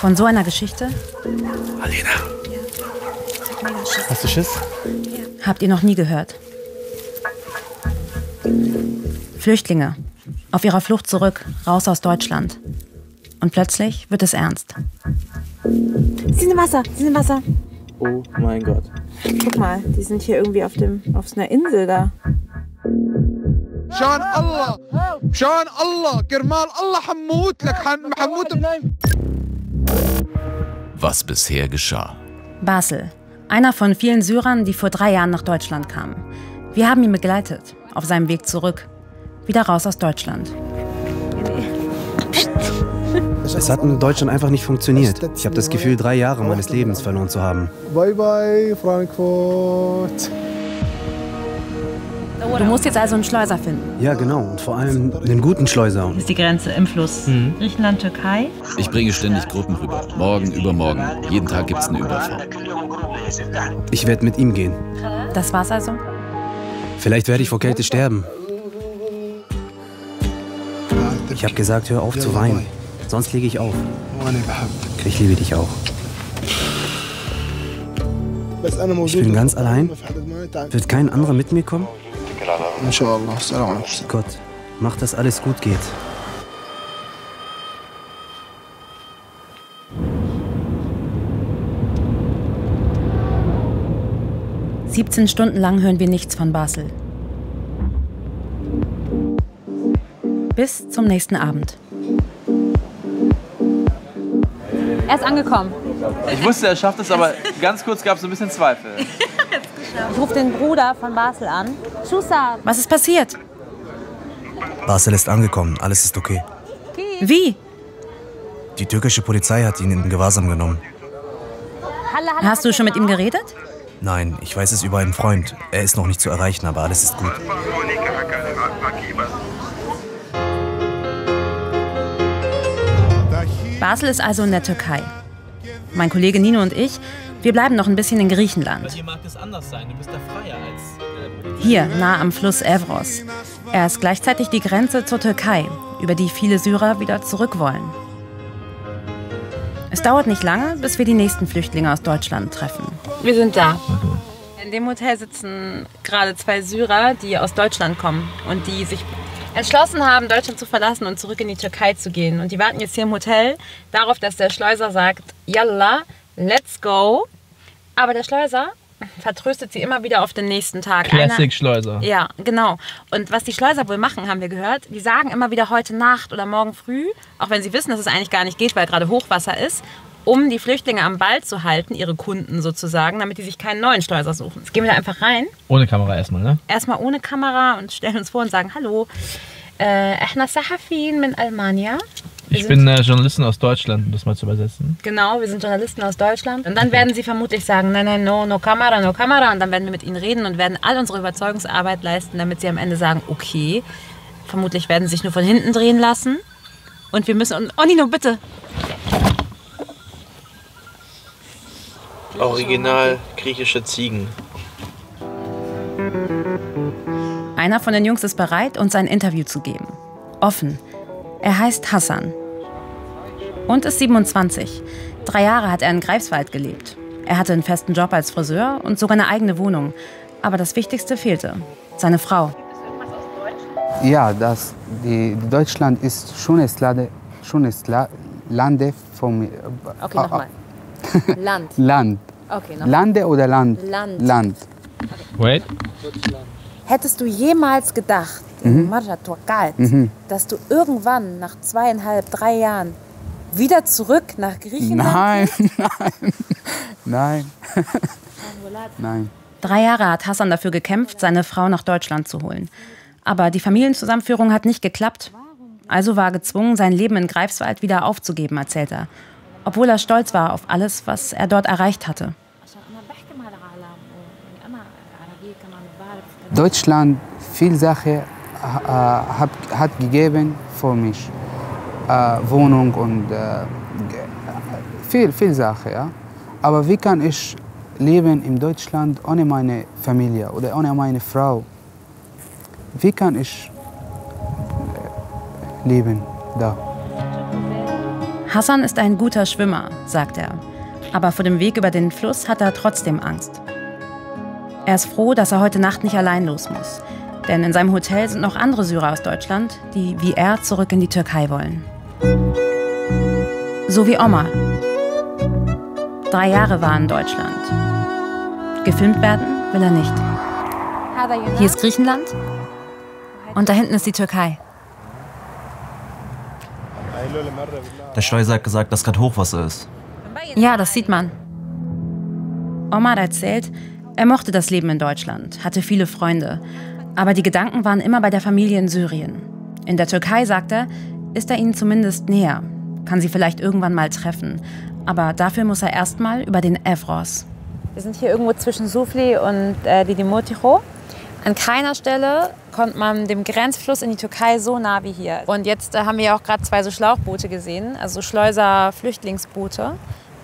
Von so einer Geschichte? Alina. Hast du Schiss? Habt ihr noch nie gehört. Flüchtlinge. Auf ihrer Flucht zurück, raus aus Deutschland. Und plötzlich wird es ernst. Sie sind im Wasser, sie sind im Wasser. Oh mein Gott. Guck mal, die sind hier irgendwie auf einer Insel da. شان الله شان الله كرمال الله حموت لك حموت. Was bisher geschah. Basel, einer von vielen Syrern, die vor 3 Jahren nach Deutschland kamen. Wir haben ihn begleitet, auf seinem Weg zurück. Wieder raus aus Deutschland. Es hat in Deutschland einfach nicht funktioniert. Ich habe das Gefühl, 3 Jahre meines Lebens verloren zu haben. Bye bye Frankfurt. Du musst jetzt also einen Schleuser finden. Ja, genau. Und vor allem einen guten Schleuser. Das ist die Grenze im Fluss. Griechenland, Türkei. Ich bringe ständig Gruppen rüber. Morgen, übermorgen. Jeden Tag gibt's eine Überfahrt. Ich werde mit ihm gehen. Das war's also? Vielleicht werde ich vor Kälte sterben. Ich habe gesagt, hör auf zu weinen. Sonst lege ich auf. Ich liebe dich auch. Ich bin ganz allein. Wird kein anderer mit mir kommen? Gott, mach, dass alles gut geht. ...17 Stunden lang hören wir nichts von Basel. Bis zum nächsten Abend. Er ist angekommen. Ich wusste, er schafft es, aber ganz kurz gab es ein bisschen Zweifel. Ich rufe den Bruder von Basel an. Schusa. Was ist passiert? Basel ist angekommen, alles ist okay. Wie? Die türkische Polizei hat ihn in Gewahrsam genommen. Hast du schon mit ihm geredet? Nein, ich weiß es über einen Freund. Er ist noch nicht zu erreichen, aber alles ist gut. Basel ist also in der Türkei. Mein Kollege Nino und ich, wir bleiben noch ein bisschen in Griechenland. Hier mag es anders sein, du bist da freier als... Hier, nah am Fluss Evros. Er ist gleichzeitig die Grenze zur Türkei, über die viele Syrer wieder zurück wollen. Es dauert nicht lange, bis wir die nächsten Flüchtlinge aus Deutschland treffen. Wir sind da. In dem Hotel sitzen gerade 2 Syrer, die aus Deutschland kommen und die sich entschlossen haben, Deutschland zu verlassen und zurück in die Türkei zu gehen. Und die warten jetzt hier im Hotel darauf, dass der Schleuser sagt, Yalla, let's go. Aber der Schleuser vertröstet sie immer wieder auf den nächsten Tag. Classic-Schleuser. Ja, genau. Und was die Schleuser wohl machen, haben wir gehört, die sagen immer wieder heute Nacht oder morgen früh, auch wenn sie wissen, dass es eigentlich gar nicht geht, weil gerade Hochwasser ist, um die Flüchtlinge am Ball zu halten, ihre Kunden sozusagen, damit die sich keinen neuen Schleuser suchen. Jetzt gehen wir da einfach rein. Ohne Kamera erstmal, ne? Erstmal ohne Kamera und stellen uns vor und sagen, hallo, احنا صحفيين من Almania. Ich bin Journalistin aus Deutschland, um das mal zu übersetzen. Genau, wir sind Journalisten aus Deutschland. Und dann werden sie vermutlich sagen, nein, nein, no Kamera, no Kamera. Und dann werden wir mit ihnen reden und werden all unsere Überzeugungsarbeit leisten, damit sie am Ende sagen, okay. Vermutlich werden sie sich nur von hinten drehen lassen. Und wir müssen... Oh, Nino, bitte! Original griechische Ziegen. Einer von den Jungs ist bereit, uns ein Interview zu geben. Offen. Er heißt Hassan. Und ist 27. 3 Jahre hat er in Greifswald gelebt. Er hatte einen festen Job als Friseur und sogar eine eigene Wohnung. Aber das Wichtigste fehlte. Seine Frau. Ja, Deutschland ist schönes Lande von mir. Okay, nochmal. Land. Land. Okay, noch. Lande oder Land? Land. Land. Wait. Hättest du jemals gedacht, dass du irgendwann nach 2,5, 3 Jahren wieder zurück nach Griechenland Nein, gehst? nein, nein. 3 Jahre hat Hassan dafür gekämpft, seine Frau nach Deutschland zu holen. Aber die Familienzusammenführung hat nicht geklappt. Also war er gezwungen, sein Leben in Greifswald wieder aufzugeben, erzählt er. Obwohl er stolz war auf alles, was er dort erreicht hatte. Deutschland viel Sache hat gegeben für mich. Wohnung und viel Sache. Ja? Aber wie kann ich leben in Deutschland ohne meine Familie oder ohne meine Frau? Wie kann ich leben da? Hassan ist ein guter Schwimmer, sagt er. Aber vor dem Weg über den Fluss hat er trotzdem Angst. Er ist froh, dass er heute Nacht nicht allein los muss. Denn in seinem Hotel sind noch andere Syrer aus Deutschland, die wie er zurück in die Türkei wollen. So wie Omar. 3 Jahre war er in Deutschland. Gefilmt werden will er nicht. Hier ist Griechenland und da hinten ist die Türkei. Der Schleuser hat gesagt, dass gerade Hochwasser ist. Ja, das sieht man. Omar erzählt, er mochte das Leben in Deutschland, hatte viele Freunde. Aber die Gedanken waren immer bei der Familie in Syrien. In der Türkei, sagt er, ist er ihnen zumindest näher. Kann sie vielleicht irgendwann mal treffen. Aber dafür muss er erstmal über den Evros. Wir sind hier irgendwo zwischen Sufli und Didimoticho. An keiner Stelle kommt man dem Grenzfluss in die Türkei so nah wie hier. Und jetzt haben wir ja auch gerade 2 so Schlauchboote gesehen, also Schleuser-Flüchtlingsboote.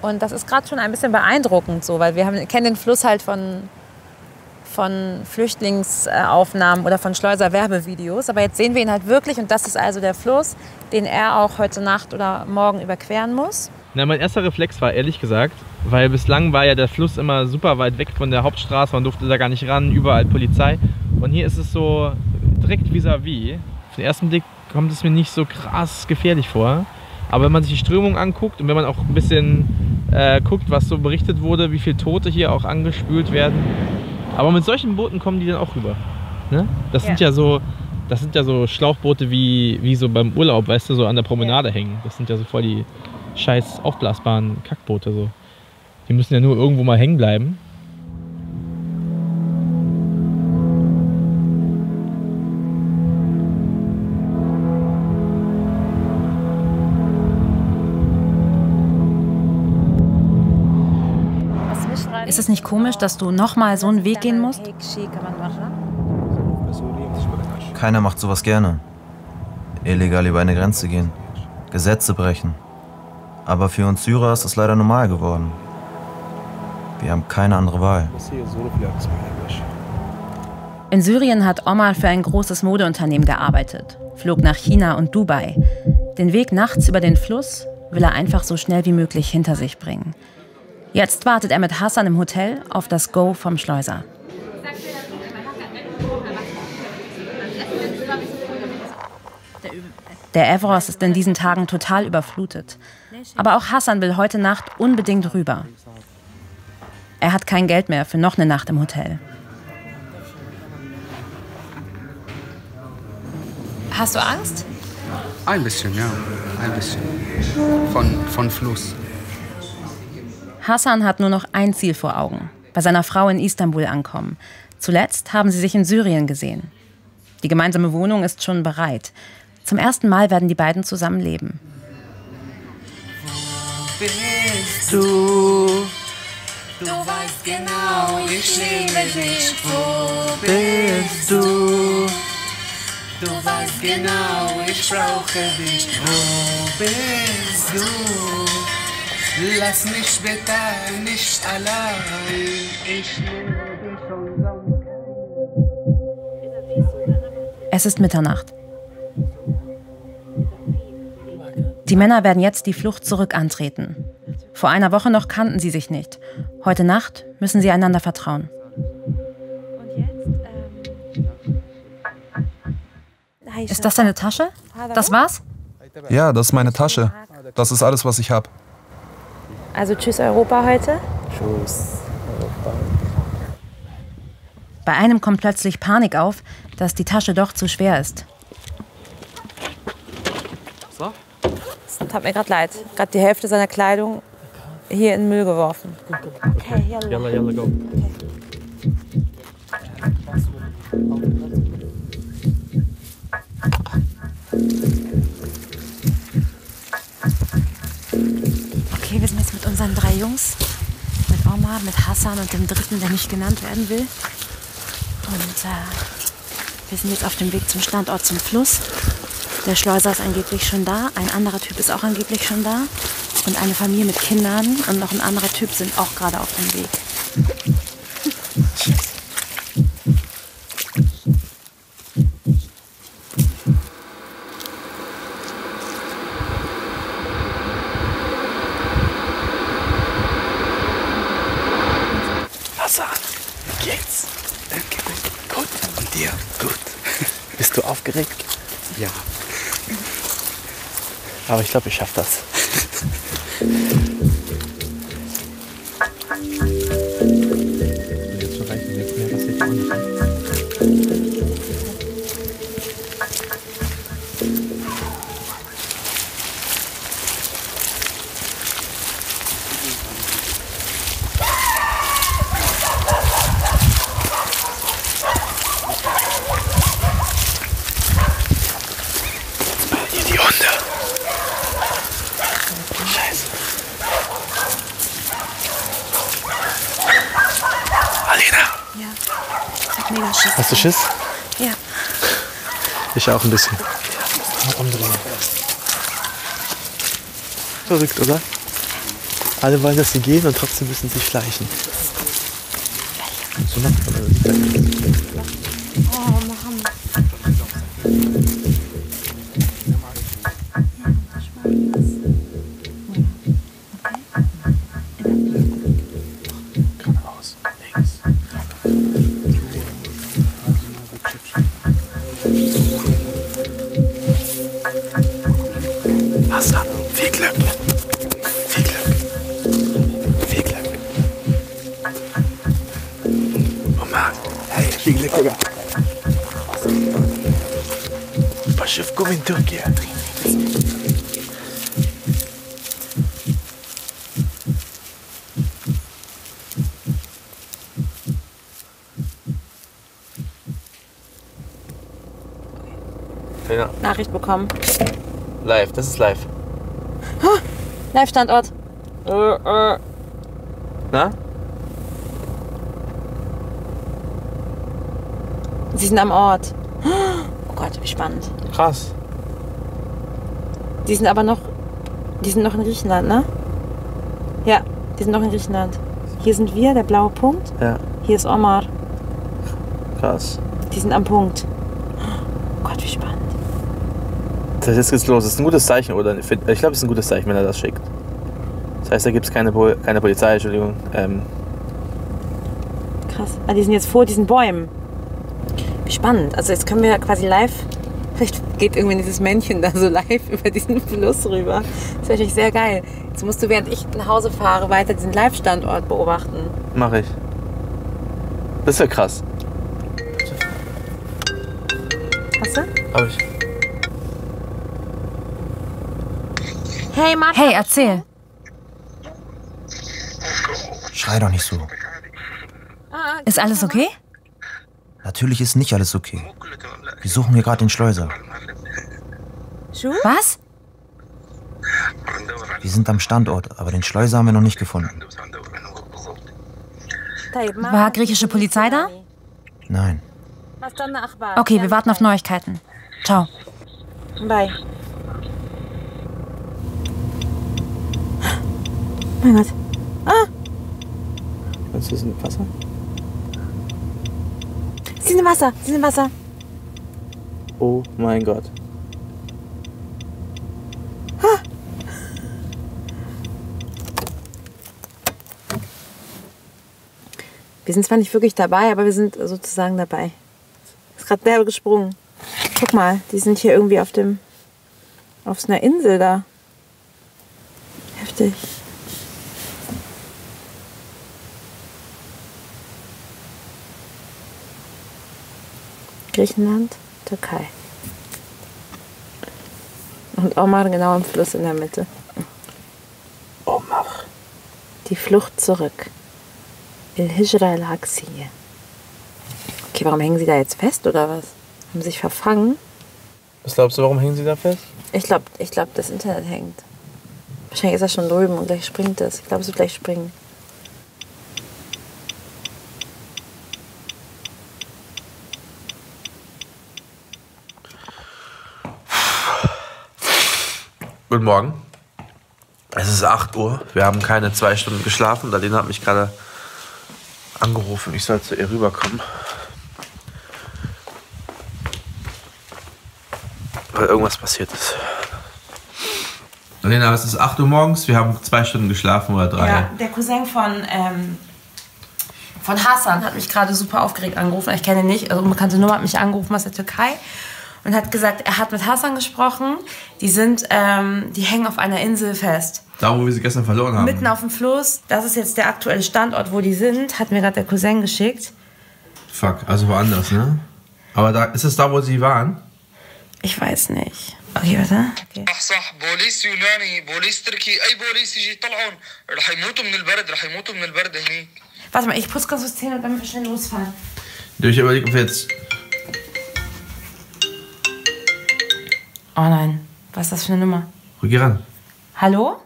Und das ist gerade schon ein bisschen beeindruckend, so, weil wir kennen den Fluss halt von Flüchtlingsaufnahmen oder von Schleuser-Werbevideos. Aber jetzt sehen wir ihn halt wirklich und das ist also der Fluss, den er auch heute Nacht oder morgen überqueren muss. Na, mein erster Reflex war ehrlich gesagt, weil bislang war ja der Fluss immer super weit weg von der Hauptstraße, man durfte da gar nicht ran, überall Polizei. Und hier ist es so direkt vis-à-vis. Auf den ersten Blick kommt es mir nicht so krass gefährlich vor. Aber wenn man sich die Strömung anguckt und wenn man auch ein bisschen guckt, was so berichtet wurde, wie viele Tote hier auch angespült werden. Aber mit solchen Booten kommen die dann auch rüber. Ne? Das sind ja so Schlauchboote wie so beim Urlaub, weißt du, so an der Promenade hängen. Das sind ja so voll die scheiß aufblasbaren Kackboote. So. Die müssen ja nur irgendwo mal hängen bleiben. Ist es nicht komisch, dass du nochmal so einen Weg gehen musst? Keiner macht sowas gerne. Illegal über eine Grenze gehen. Gesetze brechen. Aber für uns Syrer ist das leider normal geworden. Wir haben keine andere Wahl. In Syrien hat Omar für ein großes Modeunternehmen gearbeitet, flog nach China und Dubai. Den Weg nachts über den Fluss will er einfach so schnell wie möglich hinter sich bringen. Jetzt wartet er mit Hassan im Hotel auf das Go vom Schleuser. Der Evros ist in diesen Tagen total überflutet. Aber auch Hassan will heute Nacht unbedingt rüber. Er hat kein Geld mehr für noch eine Nacht im Hotel. Hast du Angst? Ein bisschen, ja. Ein bisschen. Von Fluss. Hassan hat nur noch ein Ziel vor Augen: bei seiner Frau in Istanbul ankommen. Zuletzt haben sie sich in Syrien gesehen. Die gemeinsame Wohnung ist schon bereit. Zum ersten Mal werden die beiden zusammen leben. Wo bist du? Du weißt genau, ich liebe dich. Wo bist du? Du weißt genau, ich brauche dich. Wo bist du? Lass mich bitte nicht allein. Ich liebe dich und Es ist Mitternacht. Die Männer werden jetzt die Flucht zurück antreten. Vor einer Woche noch kannten sie sich nicht. Heute Nacht müssen sie einander vertrauen. Ist das deine Tasche? Das war's? Ja, das ist meine Tasche. Das ist alles, was ich habe. Also tschüss Europa heute. Tschüss Europa. Bei einem kommt plötzlich Panik auf, dass die Tasche doch zu schwer ist. Das hat mir gerade leid. Gerade die Hälfte seiner Kleidung hier in den Müll geworfen. Okay, Yalla, yalla, go. Okay, wir sind jetzt mit unseren 3 Jungs. Mit Omar, mit Hassan und dem dritten, der nicht genannt werden will. Und wir sind jetzt auf dem Weg zum Standort, zum Fluss. Der Schleuser ist angeblich schon da, ein anderer Typ ist auch angeblich schon da. Und eine Familie mit Kindern und noch ein anderer Typ sind auch gerade auf dem Weg. aufgeregt? Ja. Aber ich glaube, ich schaffe das. Jetzt schon reichen, jetzt mehr passiert auch nicht. Hast du Schiss? Ja. Ich auch ein bisschen. Umdrehen. Verrückt, oder? Alle wollen, dass sie gehen und trotzdem müssen sie schleichen. So nett von uns. Oh, Mohammed. Geradeaus, links. Hassan, viel Glück. Viel Glück. Viel Glück. Omar, hey, viel Glück, Digga. بشوفكم من تركيا. Nachricht bekommen. Live, das ist live. Live-Standort. Na? Sie sind am Ort. Oh Gott, wie spannend. Krass. Die sind aber noch. Die sind noch in Griechenland, ne? Ja, die sind noch in Griechenland. Hier sind wir, der blaue Punkt. Ja. Hier ist Omar. Krass. Die sind am Punkt. Oh Gott, wie spannend. Das heißt, jetzt geht's los. Das ist ein gutes Zeichen, oder? Ich glaube, es ist ein gutes Zeichen, wenn er das schickt. Das heißt, da gibt es keine Polizei, Entschuldigung. Krass. Ah, die sind jetzt vor diesen Bäumen. Wie spannend. Also jetzt können wir quasi live. Vielleicht geht irgendwie dieses Männchen da so live über diesen Fluss rüber. Das wäre natürlich sehr geil. Jetzt musst du, während ich nach Hause fahre, weiter diesen Live-Standort beobachten. Mach ich. Das ist ja krass. Hast du? Hab ich. Hey, Martha. Hey, erzähl. Schrei doch nicht so. Ist alles okay? Natürlich ist nicht alles okay. Wir suchen hier gerade den Schleuser. Was? Wir sind am Standort, aber den Schleuser haben wir noch nicht gefunden. War griechische Polizei da? Nein. Okay, wir warten auf Neuigkeiten. Ciao. Bye. Mein Gott. Ah! Was ist denn Wasser? Sie sind im Wasser, sie sind im Wasser. Oh mein Gott. Ah. Wir sind zwar nicht wirklich dabei, aber wir sind sozusagen dabei. Ist gerade derbe gesprungen. Guck mal, die sind hier irgendwie auf so einer Insel da. Heftig. Griechenland, Türkei. Und Omar genau im Fluss in der Mitte. Omar. Die Flucht zurück. Il-Hijra al-Aksiyya. Okay, warum hängen sie da jetzt fest oder was? Haben sich verfangen? Was glaubst du, warum hängen sie da fest? Ich glaube, das Internet hängt. Wahrscheinlich ist er schon drüben und gleich springt es. Ich glaube, es wird gleich springen. Guten Morgen. Es ist 8 Uhr. Wir haben keine 2 Stunden geschlafen. Darlene hat mich gerade angerufen, ich soll zu ihr rüberkommen. Weil irgendwas passiert ist. Darlene, es ist 8 Uhr morgens. Wir haben 2 Stunden geschlafen oder 3. Ja, der Cousin von Hassan hat mich gerade super aufgeregt angerufen. Ich kenne ihn nicht. Also unbekannte Nummer hat mich angerufen aus der Türkei. und hat gesagt, er hat mit Hassan gesprochen. Die hängen auf einer Insel fest. Da, wo wir sie gestern verloren haben. Mitten auf dem Fluss. Das ist jetzt der aktuelle Standort, wo die sind. Hat mir gerade der Cousin geschickt. Fuck, also woanders, ne? Aber da, ist es da, wo sie waren? Ich weiß nicht. Okay, warte. Okay. Warte mal, ich putze ganz kurz Zähne, damit wir schnell losfahren. Ich überlege, ob wir jetzt... Oh nein, was ist das für eine Nummer? Geh ran. Hallo?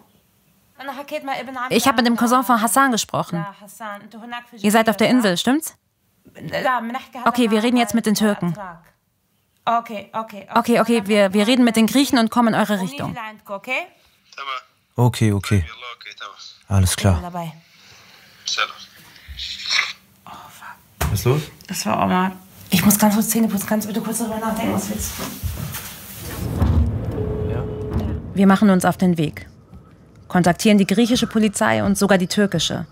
Ich habe mit dem Cousin von Hassan gesprochen. Ihr seid auf der Insel, stimmt's? Okay, wir reden jetzt mit den Türken. Okay, wir reden mit den Griechen und kommen in eure Richtung. Okay. Alles klar. Was ist los? Das war Omar. Ich muss ganz kurz Zähne putzen. Kannst du bitte kurz darüber nachdenken, was willst du? Wir machen uns auf den Weg. Kontaktieren die griechische Polizei und sogar die türkische.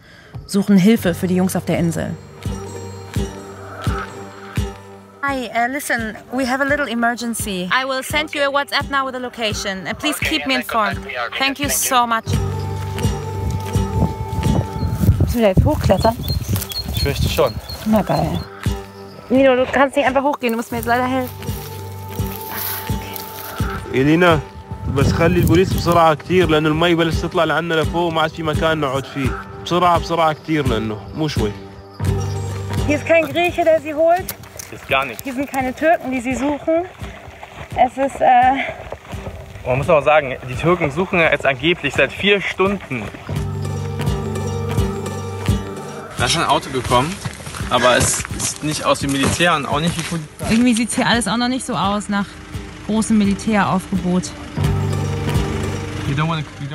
Suchen Hilfe für die Jungs auf der Insel. Hi, listen, we have a little emergency. I will send you a WhatsApp now with the location. And please keep me informed. Thank you so much. Müssen wir jetzt hochklettern? Ich fürchte schon. Na geil. Nino, du kannst nicht einfach hochgehen, du musst mir jetzt leider helfen. إلينا بس خلي البوليس بسرعة كتير لأنه المي بلش تطلع لعنا لفوق وما عاد في مكان نقعد فيه. بسرعة كتير لأنه مو شوي. Hier ist kein Grieche, der sie holt. Ist gar nichts. Hier sind keine Türken, die sie suchen. Es ist, Man muss auch sagen, die Türken suchen ja jetzt angeblich seit 4 Stunden. Da ist ein Auto gekommen, aber es sieht nicht aus wie Militär und auch nicht wie Polizei. Irgendwie sieht hier alles auch noch nicht so aus nach großem Militäraufgebot.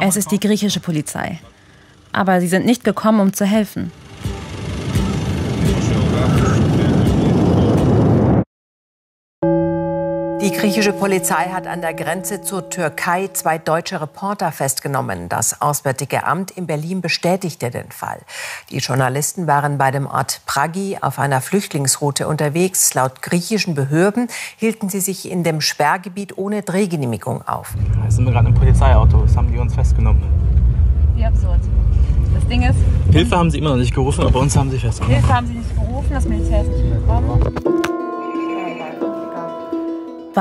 Es ist die griechische Polizei. Aber sie sind nicht gekommen, um zu helfen. Die griechische Polizei hat an der Grenze zur Türkei 2 deutsche Reporter festgenommen. Das Auswärtige Amt in Berlin bestätigte den Fall. Die Journalisten waren bei dem Ort Pragi auf einer Flüchtlingsroute unterwegs. Laut griechischen Behörden hielten sie sich in dem Sperrgebiet ohne Drehgenehmigung auf. Jetzt sind wir gerade im Polizeiauto. Das haben die uns festgenommen. Wie absurd. Das Ding ist... Hilfe haben sie immer noch nicht gerufen, aber uns haben sie festgenommen. Hilfe haben sie nicht gerufen, das Militär ist nicht gekommen.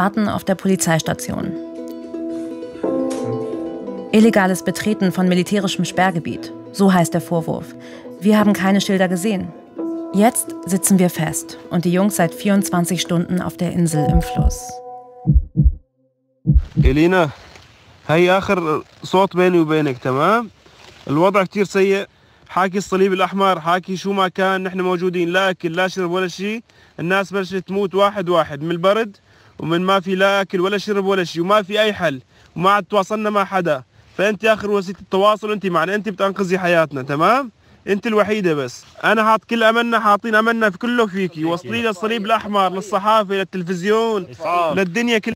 Warten auf der Polizeistation. Illegales Betreten von militärischem Sperrgebiet. So heißt der Vorwurf. Wir haben keine Schilder gesehen. Jetzt sitzen wir fest und die Jungs seit 24 Stunden auf der Insel im Fluss. إلينا هي آخر صوت بيني وبينك تمام؟ الوضع كتير سيء. حاكي الصليب الأحمر حاكي شو ما كان نحن موجودين لا أكل لا شرب ولا شيء. الناس بلشت تموت واحد من البرد ومن ما في لا أكل ولا شرب ولا شيء وما في أي حل وما عاد تواصلنا مع حدا. فأنت آخر وسيلة التواصل أنت معنا، أنت بتنقذي حياتنا تمام؟ أنت الوحيدة بس. أنا حاط كل أملنا، حاطين أملنا في كله فيكي. وصلي للصليب الأحمر، للصحافة، للتلفزيون، للدنيا كلها.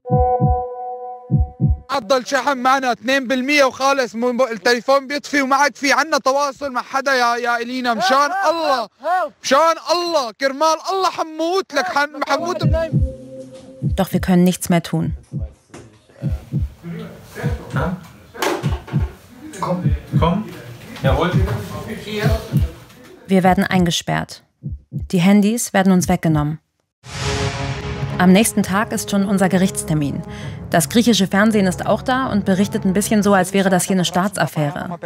عضل شحن معنا 2% وخالص التليفون بيطفي وما عاد في عنا تواصل مع حدا يا إلينا. مشان الله كرمال الله حموت لك حموت. Doch wir können nichts mehr tun. Komm. Jawohl. Wir werden eingesperrt. Die Handys werden uns weggenommen. Am nächsten Tag ist schon unser Gerichtstermin. Das griechische Fernsehen ist auch da und berichtet ein bisschen so, als wäre das hier eine Staatsaffäre.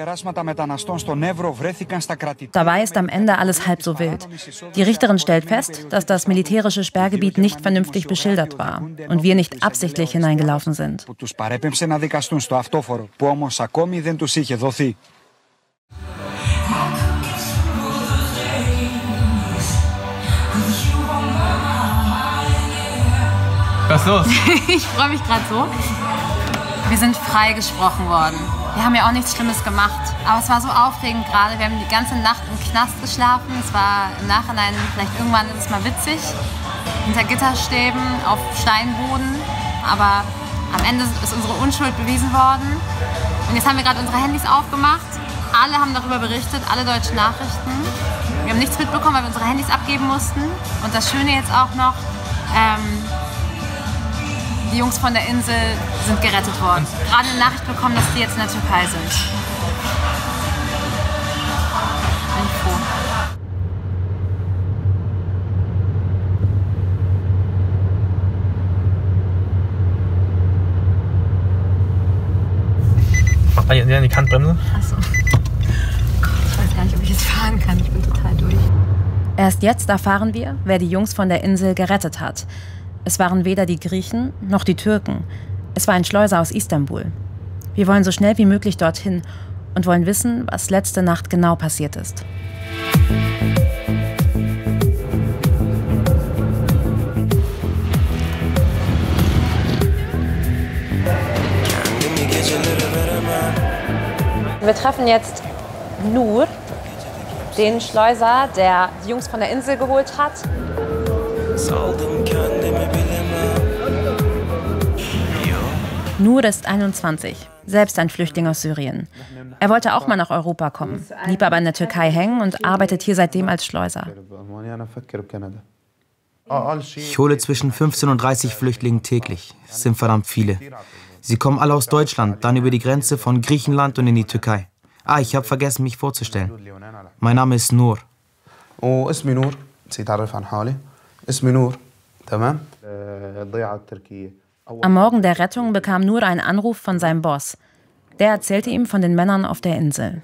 Dabei ist am Ende alles halb so wild. Die Richterin stellt fest, dass das militärische Sperrgebiet nicht vernünftig beschildert war und wir nicht absichtlich hineingelaufen sind. Was ist los? Ich freue mich gerade so. Wir sind freigesprochen worden. Wir haben ja auch nichts Schlimmes gemacht. Aber es war so aufregend gerade. Wir haben die ganze Nacht im Knast geschlafen. Es war im Nachhinein, vielleicht irgendwann ist es mal witzig. Hinter Gitterstäben, auf Steinboden. Aber am Ende ist unsere Unschuld bewiesen worden. Und jetzt haben wir gerade unsere Handys aufgemacht. Alle haben darüber berichtet, alle deutschen Nachrichten. Wir haben nichts mitbekommen, weil wir unsere Handys abgeben mussten. Und das Schöne jetzt auch noch, die Jungs von der Insel sind gerettet worden. Gerade eine Nachricht bekommen, dass die jetzt in der Türkei sind. Bin ich froh. Mach mal hier die Handbremse. Achso. Ich weiß gar nicht, ob ich jetzt fahren kann. Ich bin total durch. Erst jetzt erfahren wir, wer die Jungs von der Insel gerettet hat. Es waren weder die Griechen noch die Türken. Es war ein Schleuser aus Istanbul. Wir wollen so schnell wie möglich dorthin und wollen wissen, was letzte Nacht genau passiert ist. Wir treffen jetzt Nur, den Schleuser, der die Jungs von der Insel geholt hat. Nur ist 21, selbst ein Flüchtling aus Syrien. Er wollte auch mal nach Europa kommen, blieb aber in der Türkei hängen und arbeitet hier seitdem als Schleuser. Ich hole zwischen 15 und 30 Flüchtlingen täglich. Es sind verdammt viele. Sie kommen alle aus Deutschland, dann über die Grenze von Griechenland und in die Türkei. Ah, ich habe vergessen, mich vorzustellen. Mein Name ist Nur. Am Morgen der Rettung bekam Nur einen Anruf von seinem Boss. Der erzählte ihm von den Männern auf der Insel.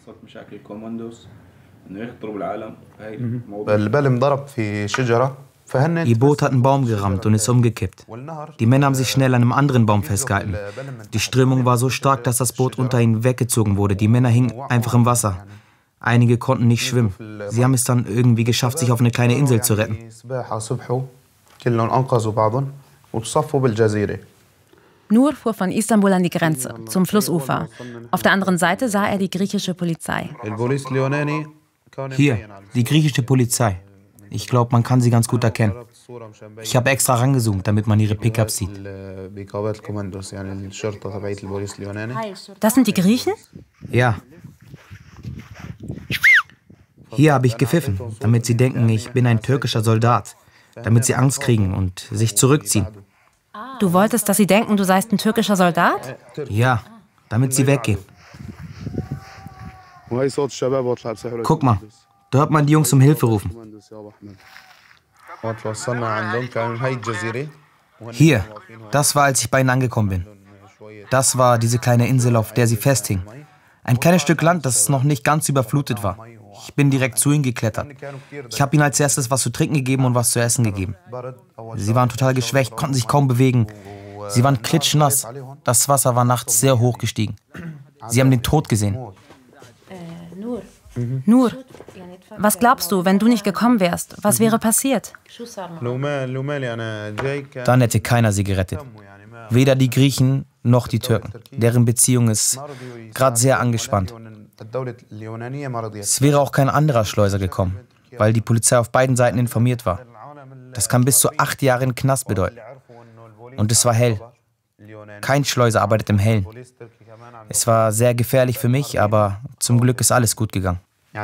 Ihr Boot hat einen Baum gerammt und ist umgekippt. Die Männer haben sich schnell an einem anderen Baum festgehalten. Die Strömung war so stark, dass das Boot unter ihnen weggezogen wurde. Die Männer hingen einfach im Wasser. Einige konnten nicht schwimmen. Sie haben es dann irgendwie geschafft, sich auf eine kleine Insel zu retten. Nur fuhr von Istanbul an die Grenze, zum Flussufer. Auf der anderen Seite sah er die griechische Polizei. Hier, die griechische Polizei. Ich glaube, man kann sie ganz gut erkennen. Ich habe extra rangezoomt, damit man ihre Pickups sieht. Das sind die Griechen? Ja. Hier habe ich gepfiffen, damit sie denken, ich bin ein türkischer Soldat. Damit sie Angst kriegen und sich zurückziehen. Du wolltest, dass sie denken, du seist ein türkischer Soldat? Ja, damit sie weggehen. Guck mal, da hört man die Jungs um Hilfe rufen. Hier, das war, als ich bei ihnen angekommen bin. Das war diese kleine Insel, auf der sie festhing. Ein kleines Stück Land, das noch nicht ganz überflutet war. Ich bin direkt zu ihnen geklettert. Ich habe ihnen als erstes was zu trinken gegeben und was zu essen gegeben. Sie waren total geschwächt, konnten sich kaum bewegen. Sie waren klitschnass. Das Wasser war nachts sehr hoch gestiegen. Sie haben den Tod gesehen. Nur, was glaubst du, wenn du nicht gekommen wärst? Was wäre passiert? Dann hätte keiner sie gerettet. Weder die Griechen noch die Türken. Deren Beziehung ist gerade sehr angespannt. Es wäre auch kein anderer Schleuser gekommen, weil die Polizei auf beiden Seiten informiert war. Das kann bis zu 8 Jahre in den Knast bedeuten. Und es war hell. Kein Schleuser arbeitet im Hellen. Es war sehr gefährlich für mich, aber zum Glück ist alles gut gegangen. Wir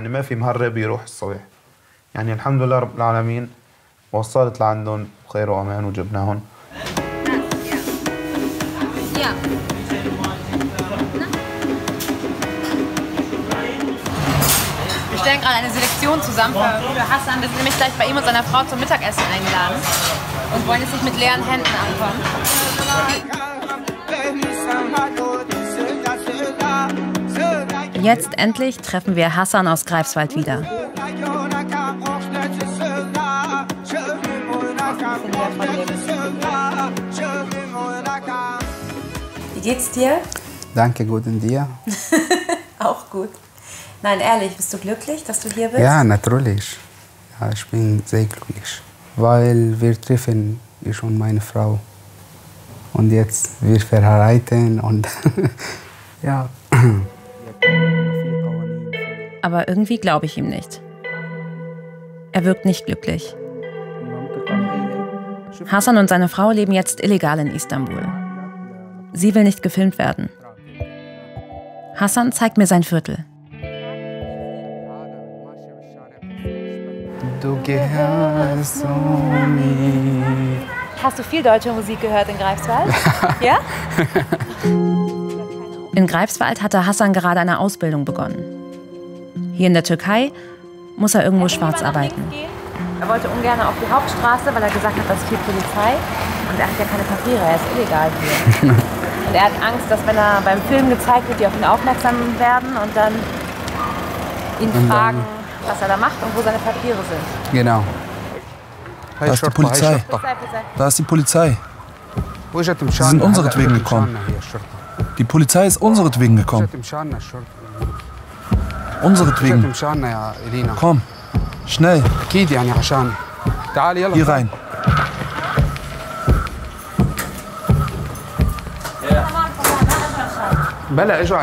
stellen gerade eine Selektion zusammen für Hassan. Wir sind nämlich gleich bei ihm und seiner Frau zum Mittagessen eingeladen und wollen jetzt nicht mit leeren Händen ankommen. Jetzt endlich treffen wir Hassan aus Greifswald wieder. Wie geht's dir? Danke, gut und dir? Auch gut. Nein, ehrlich, bist du glücklich, dass du hier bist? Ja, natürlich. Ja, ich bin sehr glücklich, weil wir treffen, ich und meine Frau. Und jetzt wir verheiraten und ja. Aber irgendwie glaube ich ihm nicht. Er wirkt nicht glücklich. Hassan und seine Frau leben jetzt illegal in Istanbul. Sie will nicht gefilmt werden. Hassan zeigt mir sein Viertel. Du gehörst zu mir. Hast du viel deutsche Musik gehört in Greifswald? Ja? In Greifswald hatte Hasan gerade eine Ausbildung begonnen. Hier in der Türkei muss er irgendwo schwarz arbeiten. Er wollte ungern auf die Hauptstraße, weil er gesagt hat, da ist viel Polizei. Und er hat ja keine Papiere, er ist illegal hier. Und er hat Angst, dass wenn er beim Film gezeigt wird, die auf ihn aufmerksam werden und dann ihn fragen, was er da macht und wo seine Papiere sind. Genau. Da ist die Polizei. Da ist die Polizei. Sie sind unseretwegen gekommen. Die Polizei ist unseretwegen gekommen. Unseretwegen. Komm, schnell. Hier rein.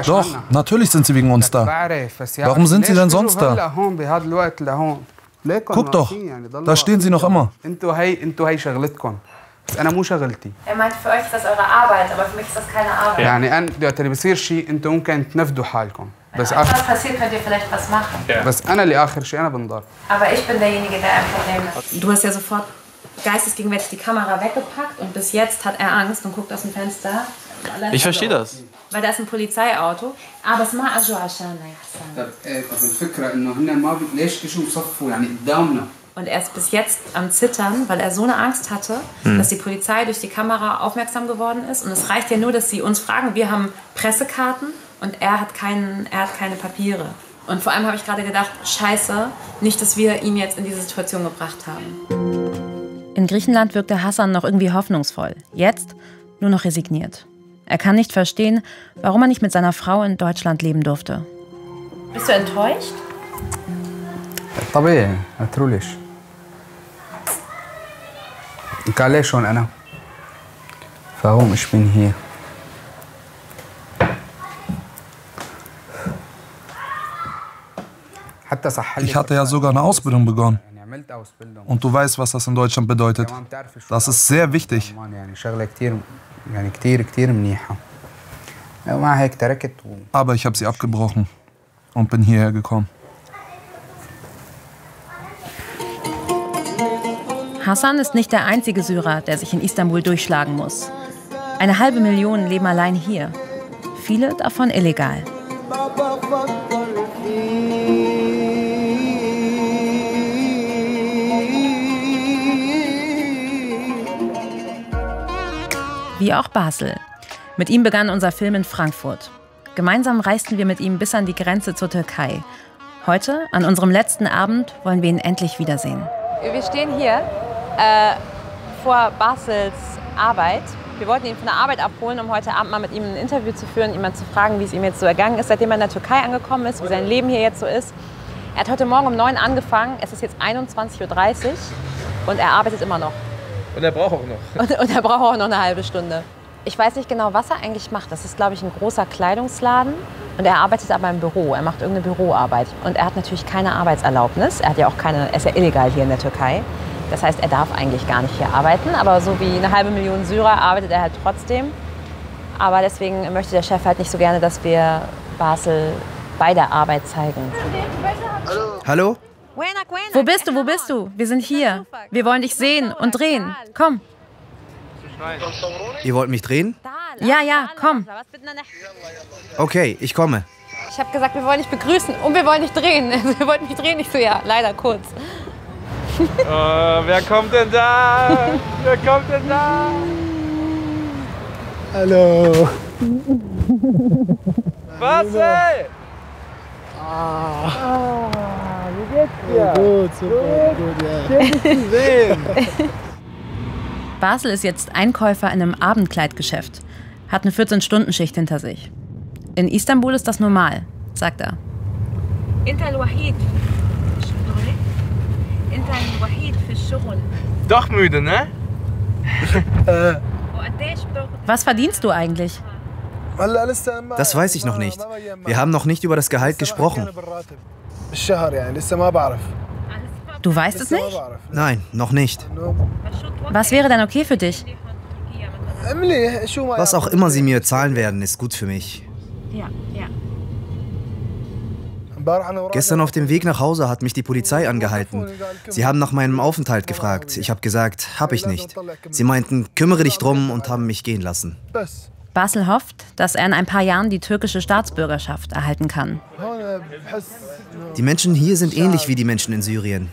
Doch, natürlich sind sie wegen uns da. Warum sind sie denn sonst da? Guck doch, da stehen sie noch immer. Er meint, für euch ist das eure Arbeit, aber für mich ist das keine Arbeit. Wenn etwas passiert, könnt ihr vielleicht was machen. Aber ich bin derjenige, der ein Problem ist. Du hast ja sofort geistesgegenwärtig die Kamera weggepackt und bis jetzt hat er Angst und guckt aus dem Fenster. Ich verstehe das. Weil da ist ein Polizeiauto. Aber es macht also und er ist bis jetzt am Zittern, weil er so eine Angst hatte, dass die Polizei durch die Kamera aufmerksam geworden ist. Und es reicht ja nur, dass sie uns fragen. Wir haben Pressekarten und er hat keine Papiere. Und vor allem habe ich gerade gedacht, scheiße, nicht, dass wir ihn jetzt in diese Situation gebracht haben. In Griechenland wirkte Hasan noch irgendwie hoffnungsvoll. Jetzt nur noch resigniert. Er kann nicht verstehen, warum er nicht mit seiner Frau in Deutschland leben durfte. Bist du enttäuscht? طبيعي natürlich. قال ليش شلون أنا؟ فهو ich bin hier. Ich hatte ja sogar eine Ausbildung begonnen. Und du weißt, was das in Deutschland bedeutet. Das ist sehr wichtig. Aber ich habe sie abgebrochen und bin hierher gekommen. Hasan ist nicht der einzige Syrer, der sich in Istanbul durchschlagen muss. 500.000 leben allein hier. Viele davon illegal. Wie auch Basel. Mit ihm begann unser Film in Frankfurt. Gemeinsam reisten wir mit ihm bis an die Grenze zur Türkei. Heute, an unserem letzten Abend, wollen wir ihn endlich wiedersehen. Wir stehen hier vor Basels Arbeit. Wir wollten ihn von der Arbeit abholen, um heute Abend mal mit ihm ein Interview zu führen, ihn mal zu fragen, wie es ihm jetzt so ergangen ist, seitdem er in der Türkei angekommen ist, wie sein Leben hier jetzt so ist. Er hat heute Morgen um 9 angefangen, es ist jetzt 21:30 Uhr und er arbeitet immer noch. Und er braucht auch noch. Und er braucht auch noch eine halbe Stunde. Ich weiß nicht genau, was er eigentlich macht. Das ist, glaube ich, ein großer Kleidungsladen. Und er arbeitet aber im Büro. Er macht irgendeine Büroarbeit. Und er hat natürlich keine Arbeitserlaubnis. Er ist ja illegal hier in der Türkei. Das heißt, er darf eigentlich gar nicht hier arbeiten. Aber so wie 500.000 Syrer arbeitet er halt trotzdem. Aber deswegen möchte der Chef halt nicht so gerne, dass wir Basel bei der Arbeit zeigen. Hallo? Wo bist du? Wo bist du? Wir sind hier. Wir wollen dich sehen und drehen. Komm. Ihr wollt mich drehen? Ja, ja, komm. Okay, ich komme. Ich habe gesagt, wir wollen dich begrüßen und wir wollen dich drehen. Wir wollten dich drehen, nicht so, ja, leider kurz. Wer kommt denn da? Wer kommt denn da? Hallo. Basel! Wie geht's dir? Gut, super, gut, ja. Schön, dich zu sehen. Basel ist jetzt Einkäufer in einem Abendkleidgeschäft. Hat eine 14-Stunden-Schicht hinter sich. In Istanbul ist das normal, sagt er. Doch müde, ne? Was verdienst du eigentlich? Das weiß ich noch nicht. Wir haben noch nicht über das Gehalt gesprochen. Du weißt es nicht? Nein, noch nicht. Was wäre denn okay für dich? Was auch immer sie mir zahlen werden, ist gut für mich. Ja, ja. Gestern auf dem Weg nach Hause hat mich die Polizei angehalten. Sie haben nach meinem Aufenthalt gefragt. Ich habe gesagt, hab ich nicht. Sie meinten, kümmere dich drum und haben mich gehen lassen. Basel hofft, dass er in ein paar Jahren die türkische Staatsbürgerschaft erhalten kann. Die Menschen hier sind ähnlich wie die Menschen in Syrien.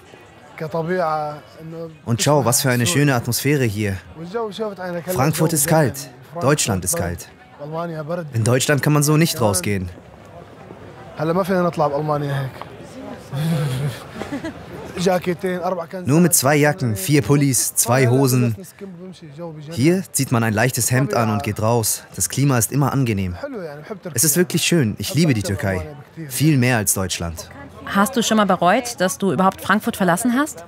Und schau, was für eine schöne Atmosphäre hier. Frankfurt ist kalt, Deutschland ist kalt. In Deutschland kann man so nicht rausgehen. Nur mit 2 Jacken, 4 Pullis, 2 Hosen. Hier zieht man ein leichtes Hemd an und geht raus. Das Klima ist immer angenehm. Es ist wirklich schön. Ich liebe die Türkei. Viel mehr als Deutschland. Hast du schon mal bereut, dass du überhaupt Frankfurt verlassen hast?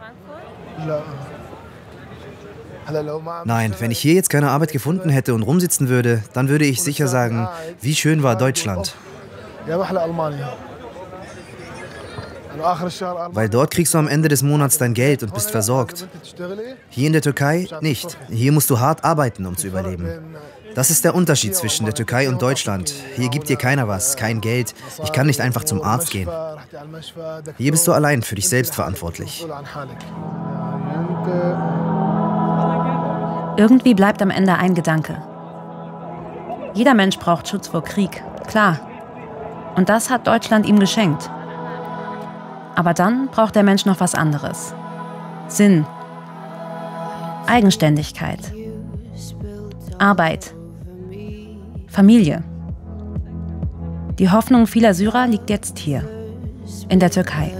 Nein, wenn ich hier jetzt keine Arbeit gefunden hätte und rumsitzen würde, dann würde ich sicher sagen, wie schön war Deutschland. Weil dort kriegst du am Ende des Monats dein Geld und bist versorgt. Hier in der Türkei nicht. Hier musst du hart arbeiten, um zu überleben. Das ist der Unterschied zwischen der Türkei und Deutschland. Hier gibt dir keiner was, kein Geld. Ich kann nicht einfach zum Arzt gehen. Hier bist du allein für dich selbst verantwortlich. Irgendwie bleibt am Ende ein Gedanke. Jeder Mensch braucht Schutz vor Krieg, klar. Und das hat Deutschland ihm geschenkt. Aber dann braucht der Mensch noch was anderes. Sinn. Eigenständigkeit. Arbeit. Familie. Die Hoffnung vieler Syrer liegt jetzt hier, in der Türkei.